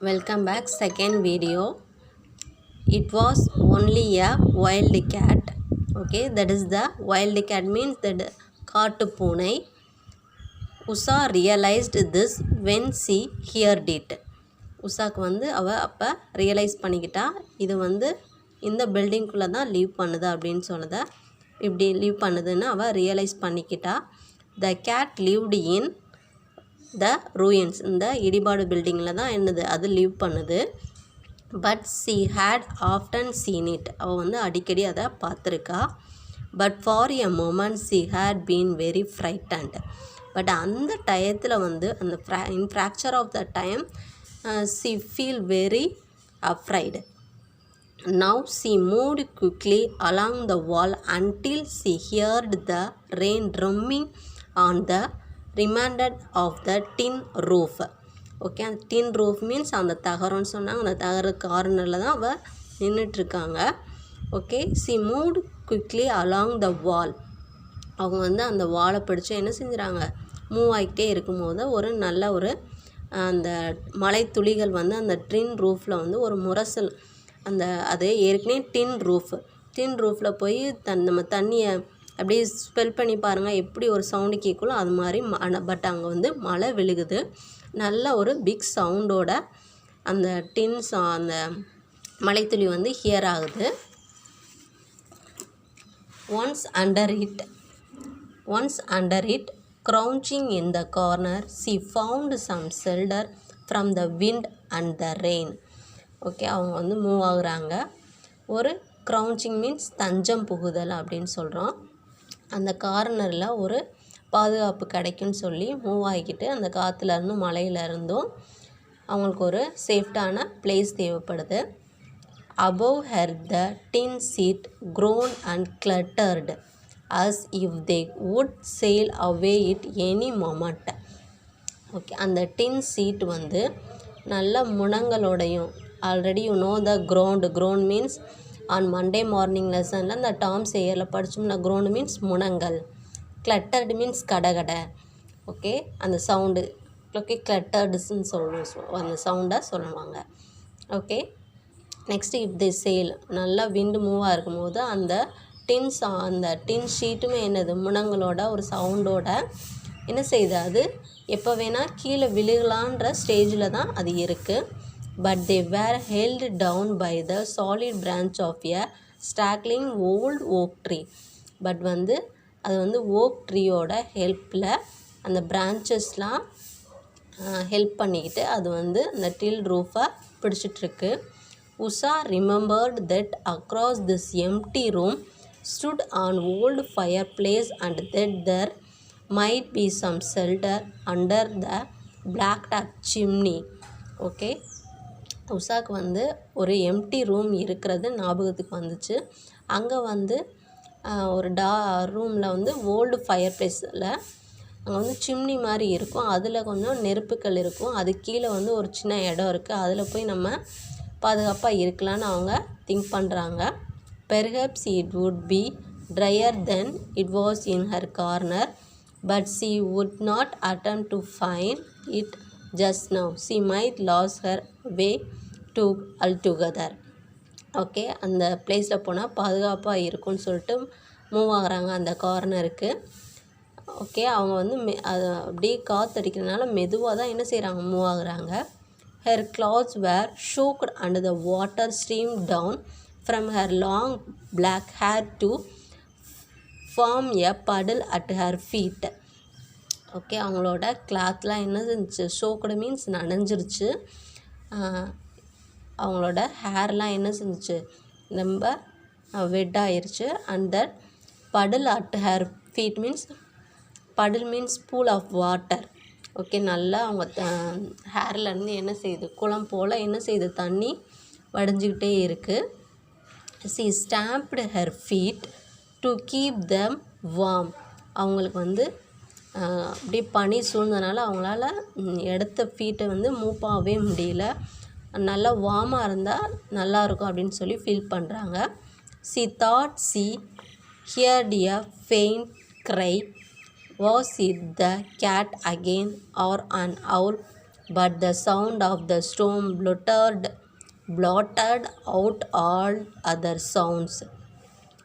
Welcome back. Second video. It was only a wild cat. Okay, that is the wild cat means that காட்டு பூனை. Usha realized this when she heard it. உஷாக்கு அப்போ realise பண்ணிக்கிட்டா இது இந்த பில்டிங்குள்ளே தான் leave பண்ணுது அப்படின்னு சொன்னதை இப்படி லீவ் பண்ணுதுன்னு அவள் ரியலைஸ் பண்ணிக்கிட்டா. The cat lived in the ruins, இந்த இடிபாடு பில்டிங்கில் தான் என்னது அது லீவ் பண்ணுது. But she had often seen it, அவள் அடிக்கடி அதை பார்த்துருக்கா. But for a moment she had been very frightened, but அந்த டயத்தில் அந்த in fraction of the time she feel very afraid. Now she moved quickly along the wall until she heard the rain drumming on the remainder of the tin roof. Okay, அந்த டின் roof means அந்த தகரம்னு சொன்னாங்க. அந்த தகர கார்னரில் தான் அவள் நின்றுட்டுருக்காங்க. Okay, she moved quickly along the wall. அவங்க அந்த வாலை பிடிச்சி என்ன செஞ்சுறாங்க, மூவ் ஆகிட்டே இருக்கும்போது ஒரு நல்ல ஒரு அந்த மழை துளிகள் அந்த டின் ரூஃபில் ஒரு முரசல், அது ஏற்கனவே டின் ரூஃபில் போய் நம்ம தண்ணியை அப்படியே ஸ்பெல் பண்ணி பாருங்கள் எப்படி ஒரு சவுண்டு கேட்கலாம் அது மாதிரி. பட் அங்கே மழை விழுகுது, நல்ல ஒரு பிக் சவுண்டோட அந்த அந்த மழைத்துளி ஹியர் ஆகுது. Once under it crouching in the corner she found some shelter from the wind and the rain. Okay, அவங்க மூவ் ஆகுறாங்க. ஒரு க்ரௌச்சிங் மீன்ஸ் தஞ்சம் புகுதல் அப்படின்னு சொல்கிறோம். அந்த கார்னரில் ஒரு பாதுகாப்பு கிடைக்குன்னு சொல்லி மூவ் ஆகிக்கிட்டு அந்த காற்றுலேருந்தும் மழையிலேருந்தும் அவங்களுக்கு ஒரு சேஃப்டான பிளேஸ் தேவைப்படுது. above her the tin seat groaned and cluttered as if they would sail away at any moment. Okay, அந்த டின் சீட் நல்ல முனங்களோடையும், already you know the ground means on Monday morning லெசனில் இந்த டாம் சேயரில் படித்தோம்னா ground means முனங்கள், cluttered means கடகடை. Okay, அந்த சவுண்டு ஓகே clutteredன்னு சொல்லுவோம், அந்த சவுண்டை சொல்லுவாங்க. Okay, next if the sail, நல்லா விண்டு மூவாக இருக்கும்போது அந்த டின் ஷீட்டுமே என்னது முனங்களோட ஒரு சவுண்டோட என்ன செய்யுது, அது எப்போ வேணால் கீழே விழுகலான்ற ஸ்டேஜில் தான் அது இருக்குது. But they were held down by the solid branch of a stockling old oak tree. But அது ஓக் ட்ரீயோட ஹெல்ப்பில் அந்த பிரான்ச்சஸ்லாம் ஹெல்ப் பண்ணிக்கிட்டு அது அந்த டில் ரூஃபை பிடிச்சிட்ருக்கு. Usha remembered that across this empty room stood an old fireplace and that there might be some shelter under the black top chimney. Okay, உஷாக்கு ஒரு எம்டி ரூம் இருக்கிறது ஞாபகத்துக்கு வந்துச்சு. அங்கே ஒரு ரூமில் ஓல்டு ஃபயர் பிளேஸில் அங்கே சிம்னி மாதிரி இருக்கும், அதில் கொஞ்சம் நெருப்புகள் இருக்கும், அது கீழே ஒரு சின்ன இடம் இருக்குது, அதில் போய் நம்ம பாதுகாப்பாக இருக்கலான்னு அவங்க திங்க் பண்ணுறாங்க. Perhaps it would be drier than it was in her corner, but she would not attempt to find it just now. She might lose her way to altogether. Okay, அந்த பிளேஸில் போனால் பாதுகாப்பாக இருக்கும்னு சொல்லிட்டு மூவ் ஆகுறாங்க அந்த கார்னருக்கு. Okay, அவங்க அது அப்படியே காற்றடிக்கிறதுனால மெதுவாக தான் என்ன செய்கிறாங்க, மூவ் ஆகுறாங்க. her clothes were soaked and the water streamed down from her long black hair to form a puddle at her feet. Okay, அவங்களோட கிளாத்லாம் என்ன செஞ்சிச்சு, சோக்கடு மீன்ஸ் நனைஞ்சிருச்சு. அவங்களோட ஹேர்லாம் என்ன செஞ்சிச்சு, ரொம்ப வெட் ஆயிருச்சு. And that puddle at her feet means, puddle means pool of water. Okay, நல்லா அவங்க ஹேர்லேருந்து என்ன செய்யுது, குளம் போல் என்ன செய்யுது, தண்ணி வடிஞ்சிக்கிட்டே இருக்குது. she stamped her feet to keep them warm. அவங்களுக்கு அப்படியே பனி சூழ்ந்தனால அவங்களால எடுத்த ஃபீட்டை மூப்பாகவே முடியல, நல்லா வார்மாக இருந்தால் நல்லாயிருக்கும் அப்படின்னு சொல்லி ஃபீல் பண்ணுறாங்க. she thought she heard a faint cry. Was it the cat again or an owl but the sound of the storm blotted out all other sounds.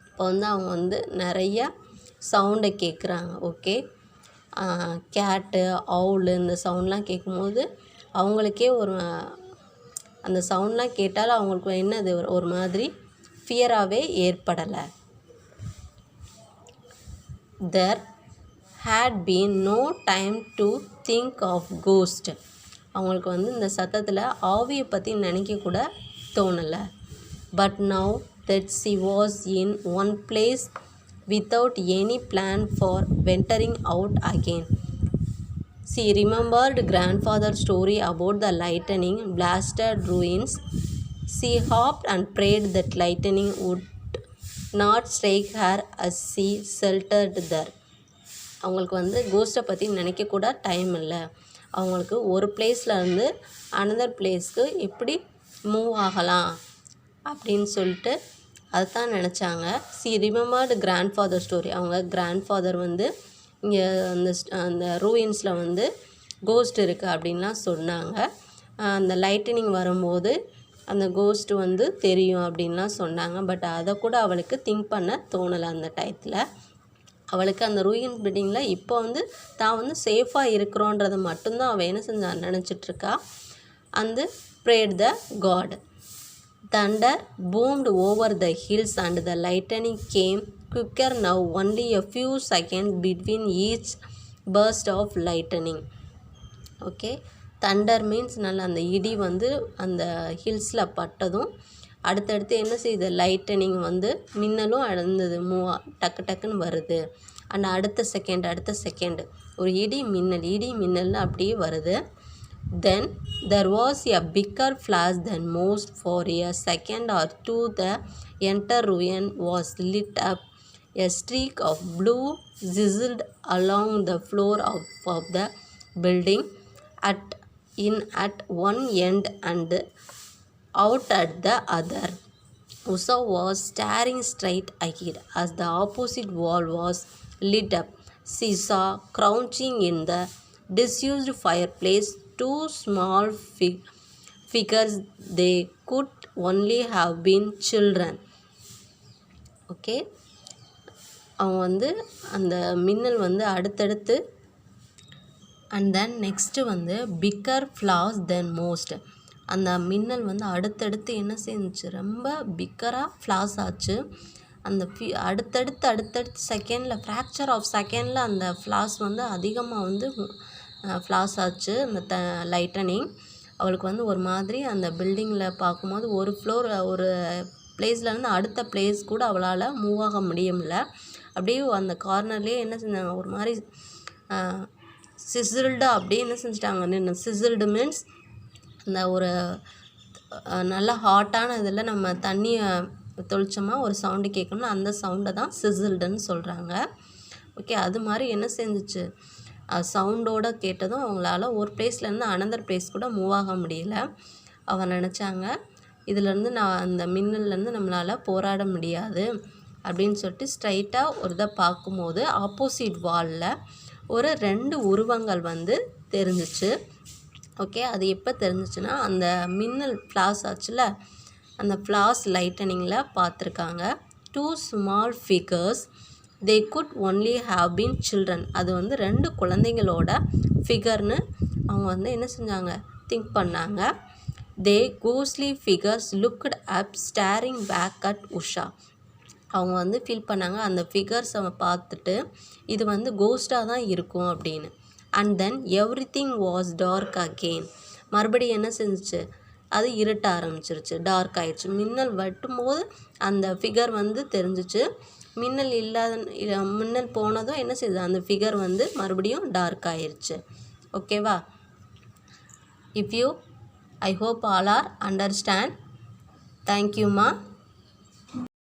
இப்போ வந்து அவங்க வந்து நிறைய சவுண்டை கேட்குறாங்க. ஓகே, கேட்டு அவுலு இந்த சவுண்ட்லாம் கேட்கும்போது அவங்களுக்கே அந்த சவுண்ட்லாம் கேட்டாலும் அவங்களுக்கு என்னது ஒரு மாதிரி ஃபியராகவே ஏற்படலை. There had been no time to think of ghost. அவங்களுக்கு வந்து இந்த சத்தத்தில் ஆவியை பற்றி நினைக்க கூட தோணலை. But now that she was in one place without any plan for venturing out again. She remembered grandfather's story about the lightning blasted ruins. She hoped and prayed that lightning would not strike her as she sheltered there. அவங்களுக்கு வந்து கோஸ்ட்டை பற்றி நினைக்க கூட time இல்லை. அவங்களுக்கு ஒரு பிளேஸ்லேருந்து another பிளேஸ்க்கு எப்படி மூவ் ஆகலாம் அப்படின்னு சொல்லிட்டு அதுதான் நினச்சாங்க. C remembered grandfather story. அவங்க கிராண்ட்ஃபாதர் வந்து இங்கே அந்த ரூயின்ஸில் வந்து கோஸ்ட் இருக்குது அப்படின்லாம் சொன்னாங்க. அந்த லைட்டனிங் வரும்போது அந்த கோஸ்ட் வந்து தெரியும் அப்படின்லாம் சொன்னாங்க. பட் அதை கூட அவளுக்கு திங்க் பண்ண தோணலை. அந்த டயத்தில் அவளுக்கு அந்த ரூயின் பில்டிங்கில் இப்போ வந்து தான் வந்து சேஃபாக இருக்கிறோன்றதை மட்டும்தான் அவள் என்ன செஞ்சா நினச்சிட்ருக்கா. அந்த prayed the God. Thunder boomed over the hills and the lightning came quicker now, only a few seconds between each burst of lightning. Okay, Thunder means நல்ல அந்த இடி வந்து அந்த ஹில்ஸில் பட்டதும் அடுத்தடுத்து என்ன செய்யுது, லைட்டனிங் வந்து மின்னலும் அடந்தது டக்கு டக்குன்னு வருது. அண்ட் அடுத்த செகண்ட் ஒரு இடி மின்னல் அப்படியே வருது. தென் there was a bigger flash than most. For a second or two the entire ruin was lit up. A streak of blue sizzled along the floor of the building at one end and out at the other. Usha was staring straight ahead as the opposite wall was lit up. She saw crouching in the disused fireplace two small figures. They could only have been children. Okay, அவங்க வந்து அந்த மின்னல் வந்து அடுத்தடுத்து and then next வந்து bigger flash தென் most. அந்த மின்னல் வந்து அடுத்தடுத்து என்ன செஞ்சுச்சு, ரொம்ப பிக்கராக ஃப்ளாஷ் ஆச்சு. அந்த அடுத்தடுத்து செகண்டில் ஃப்ராக்சர் ஆஃப் செகண்டில் அந்த ஃப்ளாஷ் வந்து அதிகமாக வந்து ஃப்ளாஷ் ஆச்சு. அந்த லைட்டனிங் அவளுக்கு வந்து ஒரு மாதிரி அந்த பில்டிங்கில் பார்க்கும்போது ஒரு ஃப்ளோர் ஒரு பிளேஸ்லேருந்து அடுத்த பிளேஸ் கூட அவளால் மூவ் ஆக முடியல. அப்படியே அந்த கார்னர்லேயே என்ன செஞ்சாங்க, ஒரு மாதிரி சிசில்டு அப்படியே என்ன செஞ்சிட்டாங்க. சிசில்டு மீன்ஸ் அந்த ஒரு நல்லா ஹாட்டான இதில் நம்ம தண்ணியை தொளிச்சோமா ஒரு சவுண்டு கேட்கணும்னா அந்த சவுண்டை தான் சிசில்டுன்னு சொல்கிறாங்க. ஓகே, அது மாதிரி என்ன செஞ்சிச்சு, சவுண்டோடு கேட்டதும் அவங்களால ஒரு பிளேஸ்லேருந்து அனதர் பிளேஸ் கூட மூவ் ஆக முடியல. அவன் நினச்சாங்க இதிலேருந்து அந்த மின்னல்லேருந்து நம்மளால் போராட முடியாது அப்படின்னு சொல்லிட்டு ஸ்ட்ரைட்டாக ஒரு இதை பார்க்கும்போது ஆப்போசிட் வாலில் ஒரு 2 உருவங்கள் வந்து தெரிஞ்சிச்சு. ஓகே, அது எப்போ தெரிஞ்சிச்சுன்னா அந்த மின்னல் ஃப்ளாஷ் ஆச்சுல, அந்த ஃப்ளாஷ் லைட்டனிங்கில் பார்த்துருக்காங்க. 2 small figures. They could only have been children. அது வந்து 2 குழந்தைங்களோட ஃபிகர்னு அவங்க வந்து என்ன செஞ்சாங்க, திங்க் பண்ணாங்க. They ghostly figures looked up staring back at Usha. அவங்க வந்து ஃபீல் பண்ணாங்க அந்த ஃபிகர்ஸை பார்த்துட்டு இது வந்து கோஸ்ட்டாக தான் இருக்கும் அப்படின்னு. And then everything was dark again. மறுபடியும் என்ன செஞ்சிச்சு, அது இருட்ட ஆரம்பிச்சிருச்சு, டார்க் ஆயிடுச்சு. மின்னல் வெட்டும்போது அந்த ஃபிகர் வந்து தெரிஞ்சிச்சு. மின்னல் போனதும் என்ன செய்யுது, அந்த ஃபிகர் வந்து மறுபடியும் டார்க் ஆயிடுச்சு. ஓகேவா? I hope all are understand. தேங்க்யூம்மா.